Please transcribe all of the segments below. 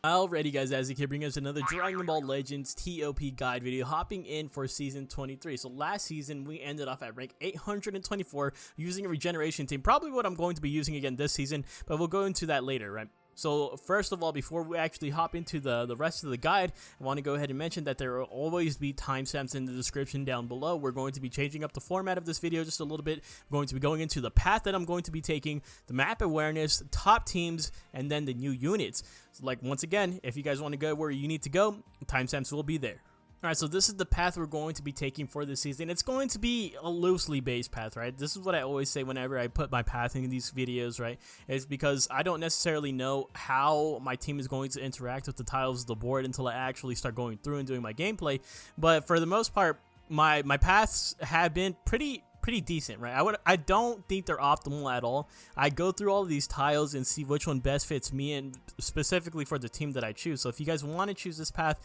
Alrighty guys, as you can bring us another Dragon Ball Legends ToP guide video, hopping in for season 23. So last season we ended off at rank 824 using a regeneration team, probably what I'm going to be using again this season, but we'll go into that later, right? So first of all, before we actually hop into the rest of the guide, I want to go ahead and mention that there will always be timestamps in the description down below. We're going to be changing up the format of this video just a little bit. We're going to be going into the path that I'm going to be taking, the map awareness, top teams, and then the new units. So like once again, if you guys want to go where you need to go, timestamps will be there. Alright, so this is the path we're going to be taking for this season. It's going to be a loosely based path, right? This is what I always say whenever I put my path in these videos, right? It's because I don't necessarily know how my team is going to interact with the tiles of the board until I actually start going through and doing my gameplay. But for the most part, my paths have been pretty decent, right? I don't think they're optimal at all. I go through all of these tiles and see which one best fits me and specifically for the team that I choose. So if you guys want to choose this path,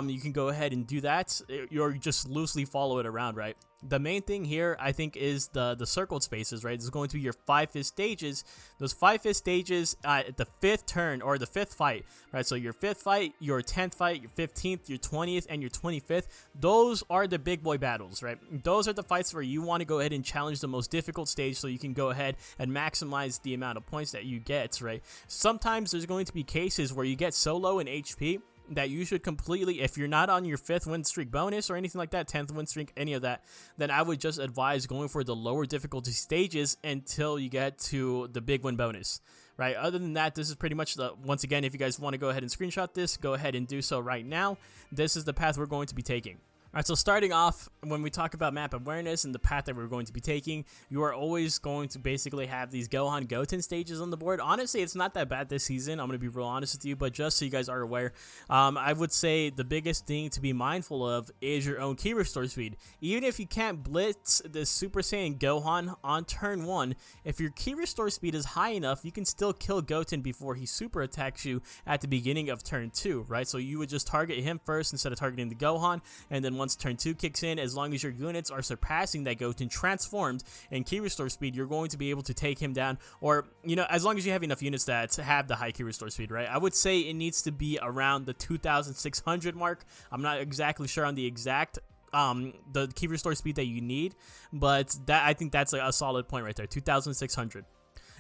you can go ahead and do that. You're just loosely follow it around, right? The main thing here, I think, is the circled spaces, right? This is going to be your 5 fifth stages. Those 5 fifth stages at the 5th turn or the 5th fight, right? So your 5th fight, your 10th fight, your 15th, your 20th, and your 25th. Those are the big boy battles, right? Those are the fights where you want to go ahead and challenge the most difficult stage so you can go ahead and maximize the amount of points that you get, right? Sometimes there's going to be cases where you get so low in HP that you should completely, if you're not on your 5th win streak bonus or anything like that, 10th win streak, any of that, then I would just advise going for the lower difficulty stages until you get to the big win bonus, right? Other than that, this is pretty much once again, if you guys want to go ahead and screenshot this, go ahead and do so right now. This is the path we're going to be taking. Alright, so starting off, when we talk about map awareness and the path that we're going to be taking, you are always going to basically have these Gohan Goten stages on the board. Honestly, it's not that bad this season, I'm going to be real honest with you, but just so you guys are aware, I would say the biggest thing to be mindful of is your own key restore speed. Even if you can't blitz the Super Saiyan Gohan on turn 1, if your key restore speed is high enough, you can still kill Goten before he super attacks you at the beginning of turn 2, right? So you would just target him first instead of targeting the Gohan, and then once turn 2 kicks in, as long as your units are surpassing that Goten transformed in key restore speed, you're going to be able to take him down, or, you know, as long as you have enough units that have the high key restore speed, right? I would say it needs to be around the 2,600 mark. I'm not exactly sure on the exact the key restore speed that you need, but that, I think that's a solid point right there, 2,600.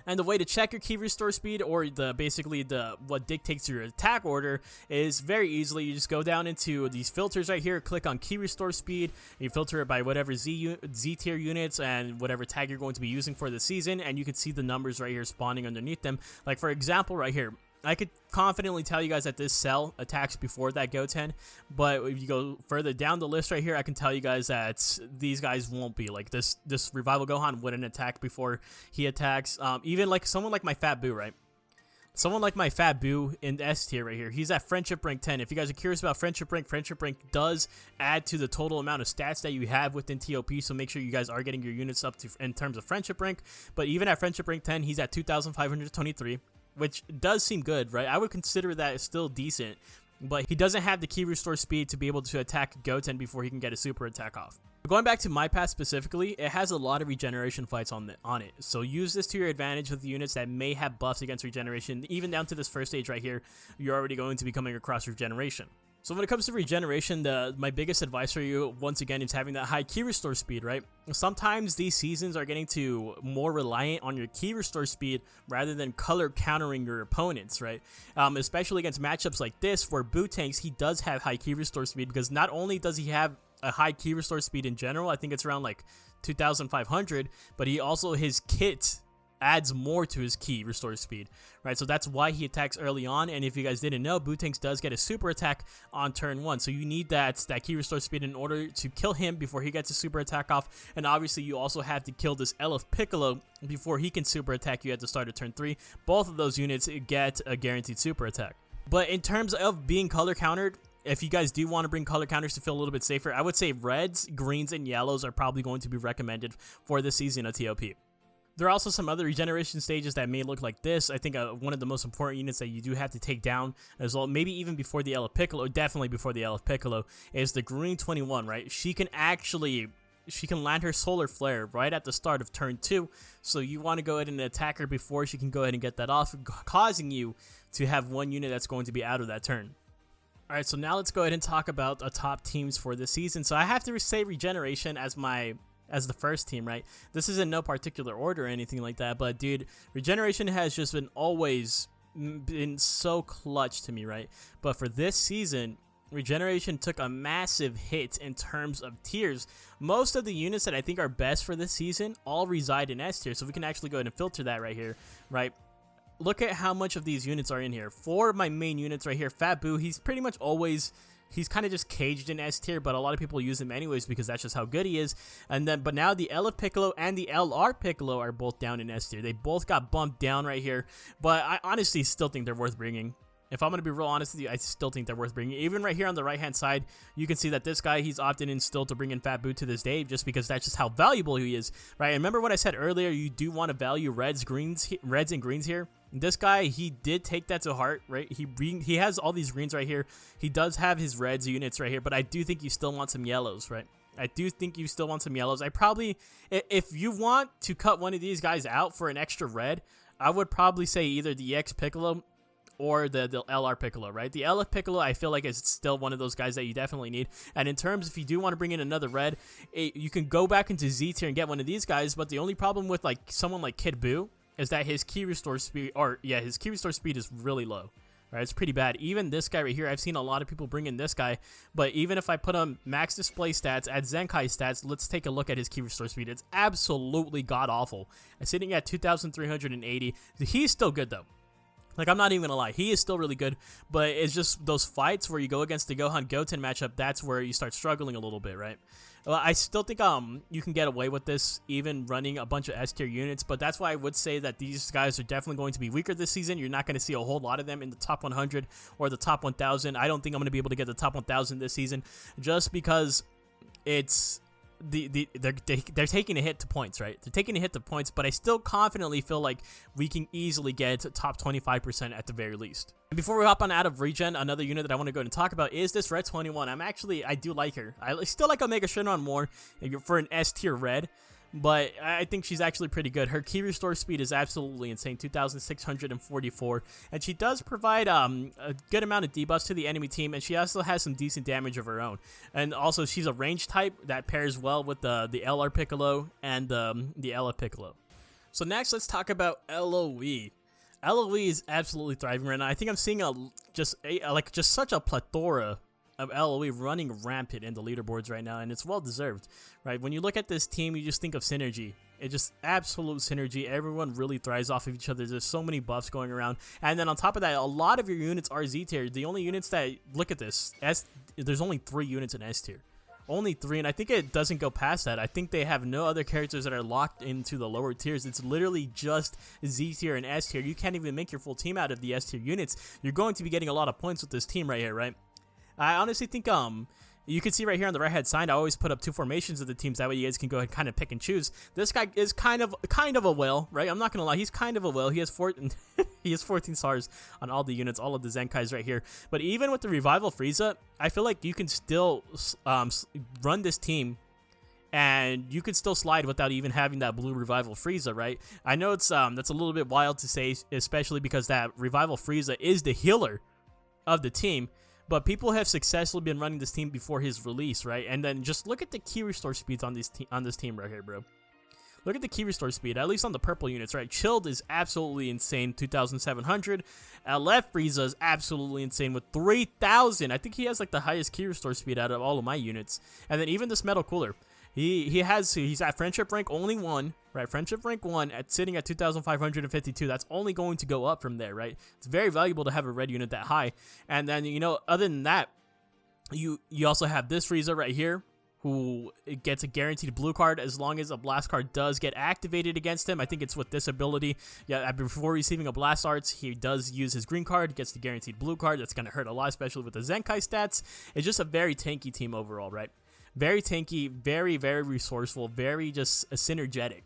And the way to check your key restore speed, or basically what dictates your attack order, is very easily. You just go down into these filters right here, click on key restore speed, you filter it by whatever Z tier units and whatever tag you're going to be using for the season, and you can see the numbers right here spawning underneath them. Like for example right here, I could confidently tell you guys that this cell attacks before that Goten, but if you go further down the list right here, I can tell you guys that these guys won't be. Like this Revival Gohan wouldn't attack before he attacks. Even like someone like my Fat Boo, right? Someone like my Fat Boo in S tier right here, he's at Friendship Rank 10. If you guys are curious about Friendship Rank does add to the total amount of stats that you have within ToP, so make sure you guys are getting your units up to in terms of Friendship Rank. But even at Friendship Rank 10, he's at 2,523. Which does seem good, right? I would consider that still decent, but he doesn't have the key restore speed to be able to attack Goten before he can get a super attack off. Going back to my path specifically, it has a lot of regeneration fights on it, so use this to your advantage with the units that may have buffs against regeneration. Even down to this first stage right here, you're already going to be coming across regeneration. So when it comes to regeneration, my biggest advice for you, once again, is having that high key restore speed, right? Sometimes these seasons are getting to more reliant on your key restore speed rather than color countering your opponents, right? Especially against matchups like this where Bootanks, he does have high key restore speed, because not only does he have a high key restore speed in general, I think it's around like 2,500, but he also, his kit adds more to his key restore speed, right? So that's why he attacks early on. And if you guys didn't know, Bootanks does get a super attack on turn 1, so you need that key restore speed in order to kill him before he gets a super attack off. And obviously you also have to kill this LF Piccolo before he can super attack you at the start of turn 3. Both of those units get a guaranteed super attack. But in terms of being color countered, if you guys do want to bring color counters to feel a little bit safer, I would say reds, greens, and yellows are probably going to be recommended for this season of ToP. There are also some other regeneration stages that may look like this. I think one of the most important units that you do have to take down as well, maybe even before the LF Piccolo, definitely before the LF Piccolo, is the Green 21, right? She can land her Solar Flare right at the start of turn 2, so you want to go ahead and attack her before she can go ahead and get that off, causing you to have one unit that's going to be out of that turn. Alright, so now let's go ahead and talk about the top teams for this season. So I have to say Regeneration as the first team, right? This is in no particular order or anything like that, but dude, Regeneration has just been always been so clutch to me, right? But for this season, Regeneration took a massive hit in terms of tiers. Most of the units that I think are best for this season all reside in S tier, so we can actually go ahead and filter that right here, right? Look at how much of these units are in here. For my main units right here, Fat Boo, he's pretty much always, he's kind of just caged in S tier, but a lot of people use him anyways because that's just how good he is. And then, but now the LF Piccolo and the LR Piccolo are both down in S tier. They both got bumped down right here, but I honestly still think they're worth bringing. If I'm going to be real honest with you, I still think they're worth bringing. Even right here on the right-hand side, you can see that this guy, he's opted in still to bring in Fat Boo to this day just because that's just how valuable he is, right? And remember what I said earlier, you do want to value reds and greens here. This guy, he did take that to heart, right? He has all these greens right here. He does have his reds units right here, but I do think you still want some yellows, right? I do think you still want some yellows. I probably, if you want to cut one of these guys out for an extra red, I would probably say either the EX Piccolo or the LR Piccolo, right? The LF Piccolo, I feel like is still one of those guys that you definitely need. And in terms, if you do want to bring in another red, you can go back into Z tier and get one of these guys. But the only problem with like someone like Kid Boo is that his key restore speed, his key restore speed is really low, right? It's pretty bad. Even this guy right here, I've seen a lot of people bring in this guy, but even if I put him max display stats at Zenkai stats, let's take a look at his key restore speed. It's absolutely god awful. Sitting at 2,380. He's still good though. Like, I'm not even gonna lie, he is still really good, but it's just those fights where you go against the Gohan Goten matchup, that's where you start struggling a little bit, right? Well, I still think you can get away with this even running a bunch of S tier units, but that's why I would say that these guys are definitely going to be weaker this season. You're not going to see a whole lot of them in the top 100 or the top 1,000. I don't think I'm going to be able to get the top 1,000 this season just because it's they're taking a hit to points, right? They're taking a hit to points, but I still confidently feel like we can easily get top 25% at the very least. And before we hop on out of Regen, another unit that I want to go and talk about is this Red 21. I do like her. I still like Omega Shinron more for an S tier red, but I think she's actually pretty good. Her key restore speed is absolutely insane, 2,644, and she does provide a good amount of debuffs to the enemy team, and she also has some decent damage of her own. And also, she's a range type that pairs well with the LR Piccolo and the LF Piccolo. So next, let's talk about LOE. LOE is absolutely thriving right now. I think I'm seeing just such a plethora of LOE running rampant in the leaderboards right now, and it's well deserved, right? When you look at this team, you just think of synergy. It's just absolute synergy. Everyone really thrives off of each other. There's so many buffs going around, and then on top of that, a lot of your units are Z tier. The only units that, look at this, there's only 3 units in S tier. Only 3, and I think it doesn't go past that. I think they have no other characters that are locked into the lower tiers. It's literally just Z tier and S tier. You can't even make your full team out of the S tier units. You're going to be getting a lot of points with this team right here, right? I honestly think you can see right here on the right hand side, I always put up 2 formations of the teams, that way you guys can go ahead and kind of pick and choose. This guy is kind of a whale, right? I'm not gonna lie, he's kind of a whale. He has 14 stars on all the units, all of the Zenkais right here. But even with the Revival Frieza, I feel like you can still run this team and you can still slide without even having that blue Revival Frieza, right? I know it's that's a little bit wild to say, especially because that Revival Frieza is the healer of the team. But people have successfully been running this team before his release, right? And then just look at the key restore speeds on this team right here, bro. Look at the key restore speed, at least on the purple units, right? Chilled is absolutely insane, 2,700. LF Frieza is absolutely insane with 3,000. I think he has like the highest key restore speed out of all of my units. And then even this Metal Cooler, he's at Friendship rank only 1, right? Friendship rank 1 sitting at 2,552. That's only going to go up from there, right? It's very valuable to have a red unit that high. And then, you know, other than that, you also have this Frieza right here, who gets a guaranteed blue card as long as a blast card does get activated against him. I think it's with this ability. Yeah, before receiving a blast arts, he does use his green card, gets the guaranteed blue card. That's going to hurt a lot, especially with the Zenkai stats. It's just a very tanky team overall, right? Very tanky, very, very resourceful, very just synergetic.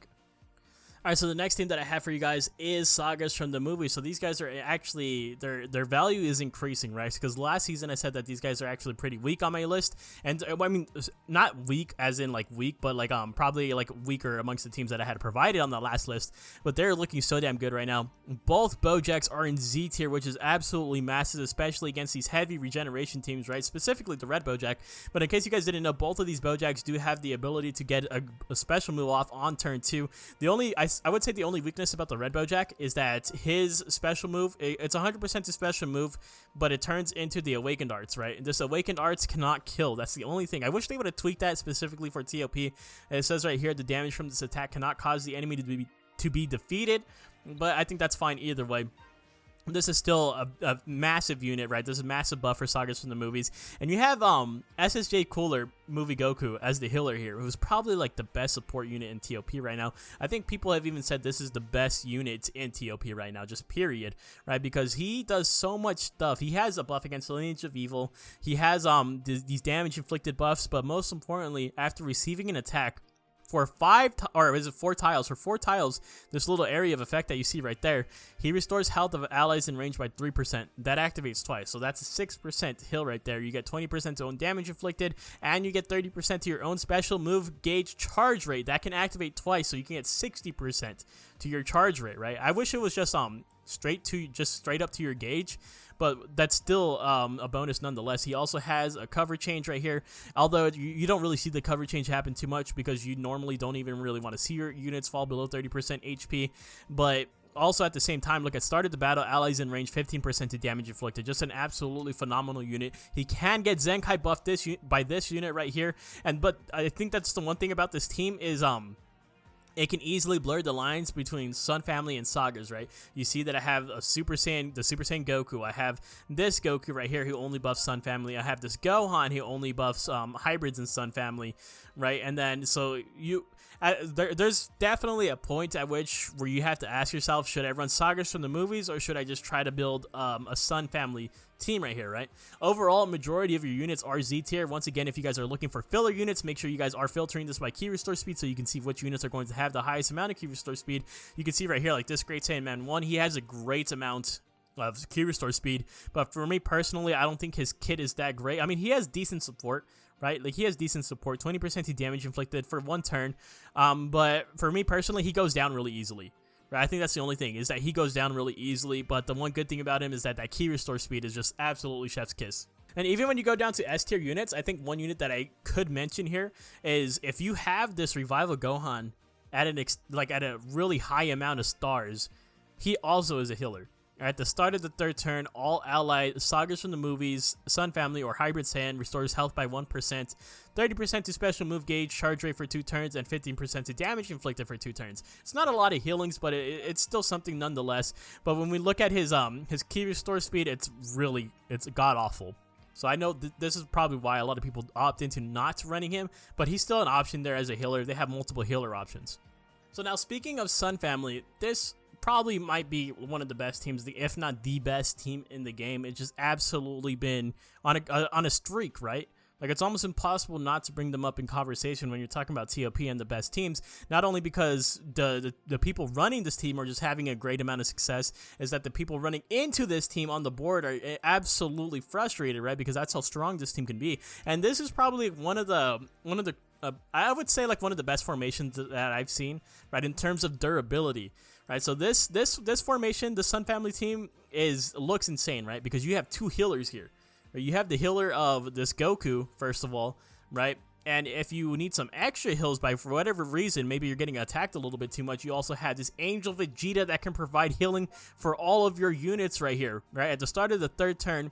Alright, so the next team that I have for you guys is Sagas from the movie. So these guys are actually, their value is increasing, right? Because last season I said that these guys are actually pretty weak on my list. And I mean, not weak as in like weak, but like probably like weaker amongst the teams that I had provided on the last list. But they're looking so damn good right now. Both Bojacks are in Z tier, which is absolutely massive, especially against these heavy regeneration teams, right? Specifically the red Bojack. But in case you guys didn't know, both of these Bojacks do have the ability to get a special move off on turn 2. The only, I would say the only weakness about the red Bojack is that his special move, it's 100% a special move, but it turns into the awakened arts, right? And this awakened arts cannot kill. That's the only thing. I wish they would have tweaked that specifically for ToP. It says right here, the damage from this attack cannot cause the enemy to be defeated, but I think that's fine either way. This is still a massive unit, right? This is a massive buff for Sagas from the movies. And you have SSJ Cooler Movie Goku as the healer here, who's probably like the best support unit in ToP right now. I think people have even said this is the best unit in ToP right now, just period, right? Because he does so much stuff. He has a buff against the Lineage of Evil. He has these damage inflicted buffs, but most importantly, after receiving an attack, for 4 tiles? For 4 tiles, this little area of effect that you see right there, he restores health of allies in range by 3%. That activates twice, so that's a 6% heal right there. You get 20% to own damage inflicted, and you get 30% to your own special move gauge charge rate. That can activate twice, so you can get 60% to your charge rate, right? I wish it was just straight up to your gauge, but that's still a bonus nonetheless. He also has a cover change right here, although you don't really see the cover change happen too much because you normally don't even really want to see your units fall below 30% HP, but also at the same time, look at start of the battle, allies in range, 15% to damage inflicted. Just an absolutely phenomenal unit. He can get Zenkai buffed by this unit right here, but I think that's the one thing about this team is it can easily blur the lines between Sun Family and Sagas, right? You see that I have the Super Saiyan Goku. I have this Goku right here who only buffs Sun Family. I have this Gohan who only buffs hybrids in Sun Family, right? And then so there's definitely a point at where you have to ask yourself, should I run Sagas from the movies or should I just try to build a Sun Family team right here, right? Overall, majority of your units are Z tier. Once again, if you guys are looking for filler units, make sure you guys are filtering this by key restore speed so you can see which units are going to have the highest amount of key restore speed. You can see right here, like this Great Saiyan Man 1, he has a great amount of key restore speed, but for me personally, I don't think his kit is that great. I mean, he has decent support, right? Like, he has decent support, 20% to damage inflicted for 1 turn, but for me personally, he goes down really easily. Right, I think that's the only thing, is that he goes down really easily, but the one good thing about him is that key restore speed is just absolutely chef's kiss. And even when you go down to S tier units, I think one unit that I could mention here is if you have this Revival Gohan at a really high amount of stars, he also is a healer. At the start of the 3rd turn, all allied Sagas from the movies, Sun Family, or Hybrid Saiyan restores health by 1%, 30% to special move gauge, charge rate for 2 turns, and 15% to damage inflicted for 2 turns. It's not a lot of healings, but it's still something nonetheless. But when we look at his key restore speed, it's god-awful. So I know this is probably why a lot of people opt into not running him, but he's still an option there as a healer. They have multiple healer options. So now, speaking of Sun Family, this probably might be one of the best teams, if not the best team in the game. It's just absolutely been on a streak, right? Like, it's almost impossible not to bring them up in conversation when you're talking about ToP and the best teams. Not only because the people running this team are just having a great amount of success, is that the people running into this team on the board are absolutely frustrated, right? Because that's how strong this team can be. And this is probably one of the I would say like one of the best formations that I've seen, right, in terms of durability. Right, so this formation, the Sun Family team, looks insane, right? Because you have 2 healers here. You have the healer of this Goku, first of all, right? And if you need some extra heals for whatever reason, maybe you're getting attacked a little bit too much, you also have this Angel Vegeta that can provide healing for all of your units right here, right? At the start of the 3rd turn,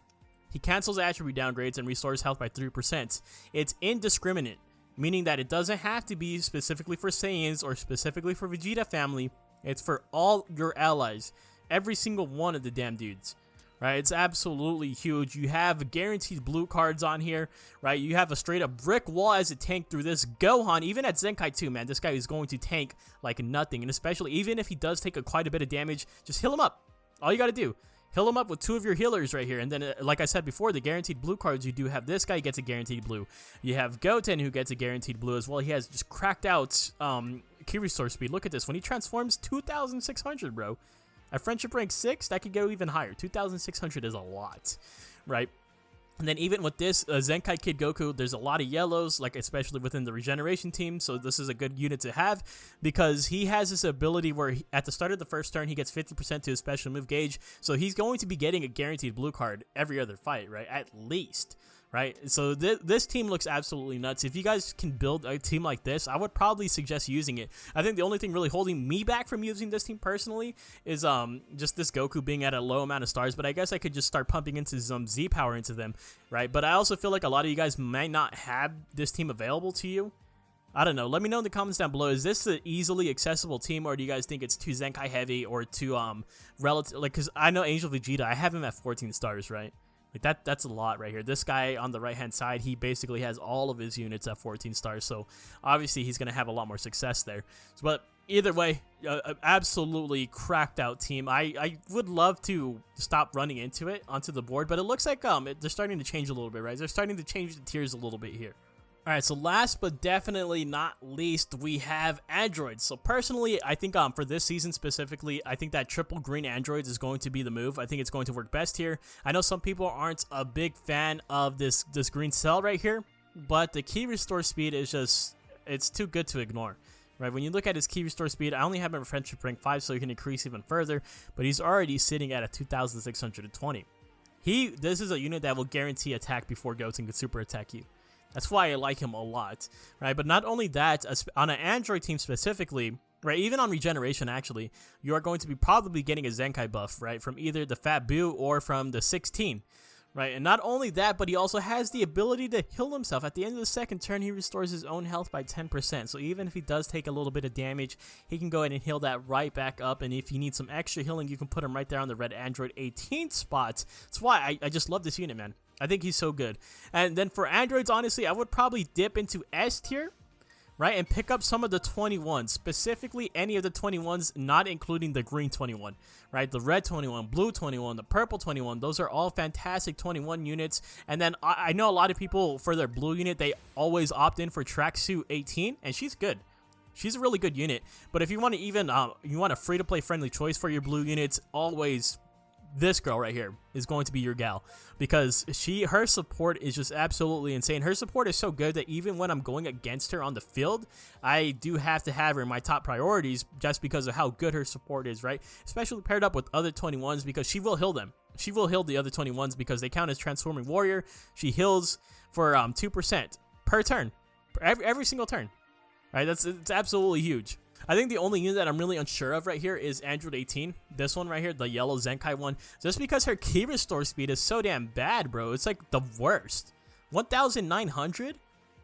he cancels attribute downgrades and restores health by 3%. It's indiscriminate, meaning that it doesn't have to be specifically for Saiyans or specifically for Vegeta family. It's for all your allies, every single one of the damn dudes, right? It's absolutely huge. You have guaranteed blue cards on here, right? You have a straight up brick wall as a tank through this Gohan. Even at Zenkai 2, man, this guy is going to tank like nothing. And especially even if he does take quite a bit of damage, just heal him up. All you got to do. Heal him up with 2 of your healers right here. And then, like I said before, the guaranteed blue cards, you do have this guy gets a guaranteed blue. You have Goten who gets a guaranteed blue as well. He has just cracked out key restore speed. Look at this. When he transforms, 2,600, bro. At friendship rank 6, that could go even higher. 2,600 is a lot, right? And then even with this Zenkai Kid Goku, there's a lot of yellows, like especially within the regeneration team. So this is a good unit to have because he has this ability where at the start of the first turn, he gets 50% to his special move gauge. So he's going to be getting a guaranteed blue card every other fight, right? At least. Right, so this team looks absolutely nuts. If you guys can build a team like this, I would probably suggest using it. I think the only thing really holding me back from using this team personally is just this Goku being at a low amount of stars. But I guess I could just start pumping into some Z power into them, right? But I also feel like a lot of you guys might not have this team available to you. I don't know. Let me know in the comments down below. Is this an easily accessible team, or do you guys think it's too Zenkai heavy or too relative? Like, because I know Angel Vegeta, I have him at 14 stars, right? Like that's a lot right here. This guy on the right-hand side, he basically has all of his units at 14 stars. So obviously he's going to have a lot more success there. But either way, absolutely cracked out team. I would love to stop running into it onto the board, but it looks like they're starting to change a little bit, right? They're starting to change the tiers a little bit here. All right, so last but definitely not least, we have androids. So personally, I think for this season specifically, I think that triple green androids is going to be the move. I think it's going to work best here. I know some people aren't a big fan of this green cell right here, but the key restore speed is just, it's too good to ignore. Right, when you look at his key restore speed, I only have him at friendship rank 5, so he can increase even further, but he's already sitting at a 2,620. This is a unit that will guarantee attack before Goten could super attack you. That's why I like him a lot, right? But not only that, on an Android team specifically, right, even on regeneration actually, you are going to be probably getting a Zenkai buff, right, from either the Fat Boo or from the 16, right? And not only that, but he also has the ability to heal himself. At the end of the second turn, he restores his own health by 10%. So even if he does take a little bit of damage, he can go ahead and heal that right back up. And if you need some extra healing, you can put him right there on the red Android 18th spot. That's why I just love this unit, man. I think he's so good. And then for androids, honestly, I would probably dip into S tier, right, and pick up some of the 21s, specifically any of the 21s, not including the green 21, right? The red 21, blue 21, the purple 21, those are all fantastic 21 units. And then I know a lot of people, for their blue unit, they always opt in for Tracksuit 18, and she's good. She's a really good unit. But if you want to even, you want a free-to-play friendly choice for your blue units, always this girl right here is going to be your gal, because her support is just absolutely insane. Her support is so good that even when I'm going against her on the field, I do have to have her in my top priorities just because of how good her support is, right? Especially paired up with other 21s, because she will heal them. She will heal the other 21s because they count as transforming warrior. She heals for 2% per turn, every single turn, right? It's absolutely huge. I think the only unit that I'm really unsure of right here is Android 18. This one right here, the yellow Zenkai one. Just because her key restore speed is so damn bad, bro. It's like the worst. 1,900?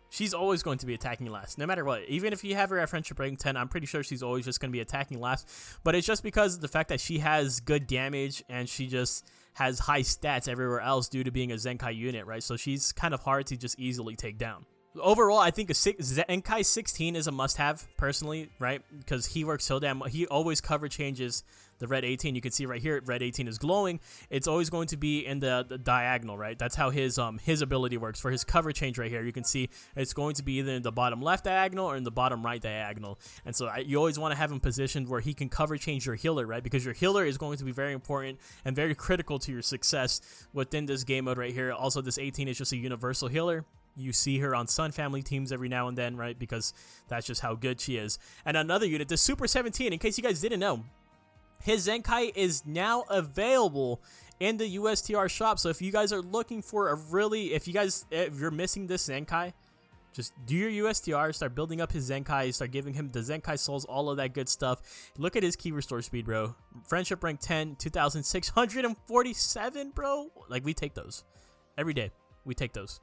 She's always going to be attacking last, no matter what. Even if you have her at friendship rank 10, I'm pretty sure she's always just going to be attacking last. But it's just because of the fact that she has good damage and she just has high stats everywhere else due to being a Zenkai unit, right? So she's kind of hard to just easily take down. Overall, I think a Zenkai 16 is a must-have, personally, right? Because he works so damn well. He always cover changes the red 18. You can see right here, red 18 is glowing. It's always going to be in the diagonal, right? That's how his ability works. For his cover change right here, you can see it's going to be either in the bottom left diagonal or in the bottom right diagonal. And so you always want to have him positioned where he can cover change your healer, right? Because your healer is going to be very important and very critical to your success within this game mode right here. Also, this 18 is just a universal healer. You see her on Sun Family teams every now and then, right? Because that's just how good she is. And another unit, the Super 17, in case you guys didn't know, his Zenkai is now available in the USTR shop. So if you guys are looking for a really, if you're missing this Zenkai, just do your USTR, start building up his Zenkai, start giving him the Zenkai souls, all of that good stuff. Look at his key restore speed, bro. Friendship rank 10, 2,647, bro. Like, we take those every day. We take those.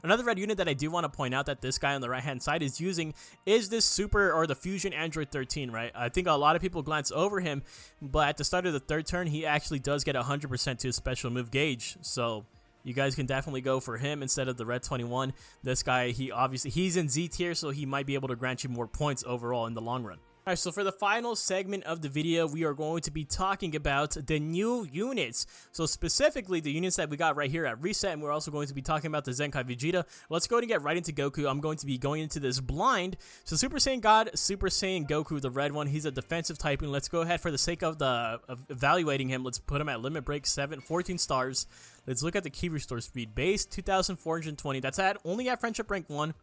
Another red unit that I do want to point out that this guy on the right-hand side is using is this Super or the Fusion Android 13, right? I think a lot of people glance over him, but at the start of the third turn, he actually does get 100% to his special move gauge. So you guys can definitely go for him instead of the red 21. This guy, he's in Z tier, so he might be able to grant you more points overall in the long run. Alright, so for the final segment of the video, we are going to be talking about the new units. So specifically, the units that we got right here at Reset, and we're also going to be talking about the Zenkai Vegeta. Let's go ahead and get right into Goku. I'm going to be going into this blind. So Super Saiyan God, Super Saiyan Goku, the red one, he's a defensive typing. Let's go ahead, for the sake of evaluating him, let's put him at limit break 14 stars. Let's look at the key restore speed. Base 2,420. That's only at friendship rank 1.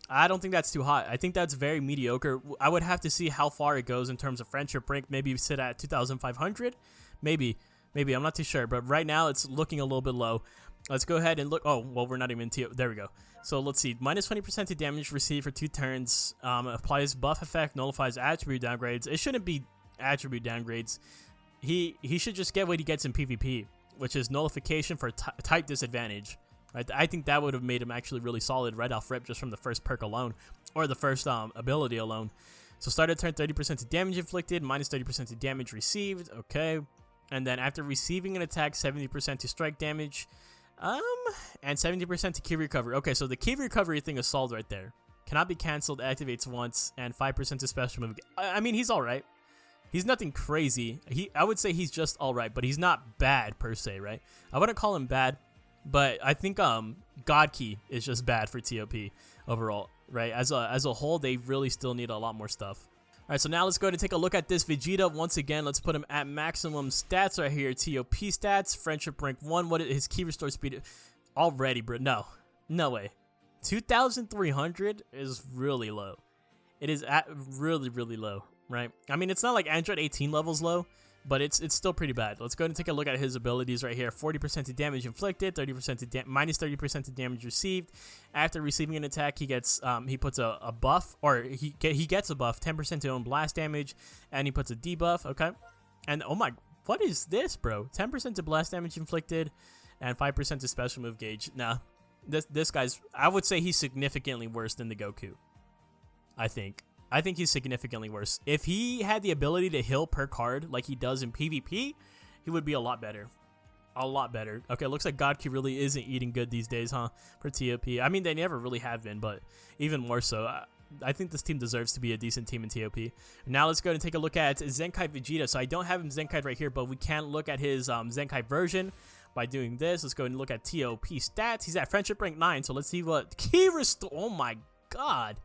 I don't think that's too hot. I think that's very mediocre. I would have to see how far it goes in terms of friendship rank. Maybe sit at 2,500. Maybe. I'm not too sure. But right now, it's looking a little bit low. Let's go ahead and look. Oh, well, we're not even there we go. So let's see. Minus 20% to damage received for 2 turns. Applies buff effect. Nullifies attribute downgrades. It shouldn't be attribute downgrades. He should just get what he gets in PvP, which is nullification for type disadvantage. Right? I think that would have made him actually really solid right off rip just from the first perk alone, or the first ability alone. So started turn 30% to damage inflicted, minus 30% to damage received, okay. And then after receiving an attack, 70% to strike damage, and 70% to key recovery. Okay, so the key recovery thing is solved right there. Cannot be cancelled, activates once, and 5% to special move. I mean, he's alright. He's nothing crazy. I would say he's just alright, but he's not bad per se, right? I wouldn't call him bad. But I think God Key is just bad for ToP overall, right? As a whole, they really still need a lot more stuff. All right, so now let's go ahead and take a look at this Vegeta once again. Let's put him at maximum stats right here. ToP stats, friendship rank 1. What is his key restore speed? Already, bro. No way. 2,300 is really low. It is at really low, right? I mean, it's not like Android 18 levels low, but it's still pretty bad. Let's go ahead and take a look at his abilities right here. 40% to damage inflicted, 30% to minus 30% to damage received. After receiving an attack, he gets he puts a buff, or he gets a buff, 10% to own blast damage, and he puts a debuff. Okay, and oh my, what is this, bro? 10% to blast damage inflicted, and 5% to special move gauge. Nah, this guy's, I would say he's significantly worse than the Goku. I think he's significantly worse. If he had the ability to heal per card like he does in PvP, he would be a lot better. A lot better. Okay, looks like God Key really isn't eating good these days, huh? For ToP. I mean, they never really have been, but even more so. I think this team deserves to be a decent team in ToP. Now let's go and take a look at Zenkai Vegeta. So I don't have him Zenkai right here, but we can look at his Zenkai version by doing this. Let's go and look at ToP stats. He's at friendship rank 9, so let's see what key restore. Oh my god.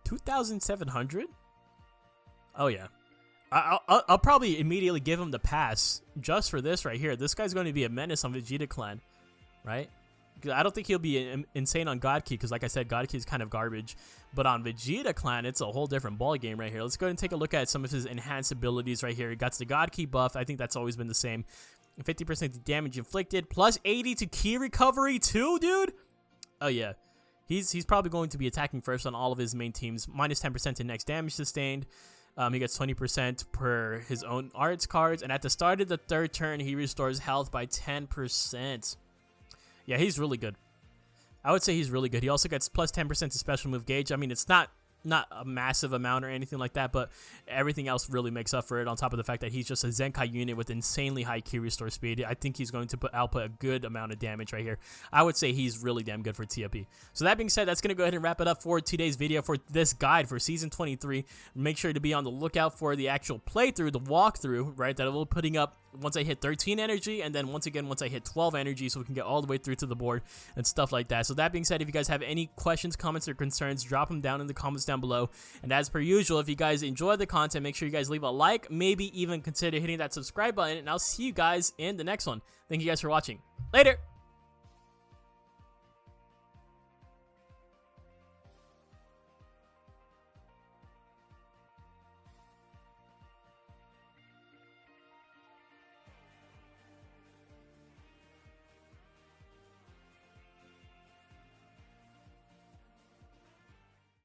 2,700? Oh yeah, I'll probably immediately give him the pass just for this right here. This guy's going to be a menace on Vegeta Clan, right? I don't think he'll be insane on God Key because, like I said, God Key is kind of garbage. But on Vegeta Clan, it's a whole different ball game right here. Let's go ahead and take a look at some of his enhanced abilities right here. He got the God Key buff. I think that's always been the same. 50% to damage inflicted, plus 80 to key recovery too, dude. Oh yeah. He's probably going to be attacking first on all of his main teams. Minus 10% to next damage sustained. He gets 20% per his own arts cards. And at the start of the 3rd turn, he restores health by 10%. Yeah, he's really good. I would say he's really good. He also gets plus 10% to special move gauge. I mean, it's not a massive amount or anything like that, but everything else really makes up for it, on top of the fact that he's just a Zenkai unit with insanely high key restore speed. I think he's going to output a good amount of damage right here. I would say he's really damn good for ToP. So that being said, that's going to go ahead and wrap it up for today's video for this guide for Season 23. Make sure to be on the lookout for the actual playthrough, the walkthrough, right, that I will be putting up once I hit 13 energy, and then once I hit 12 energy, so we can get all the way through to the board and stuff like that. So that being said, if you guys have any questions, comments, or concerns, drop them down in the comments down below. And as per usual, if you guys enjoy the content, make sure you guys leave a like, maybe even consider hitting that subscribe button, and I'll see you guys in the next one. Thank you guys for watching. Later!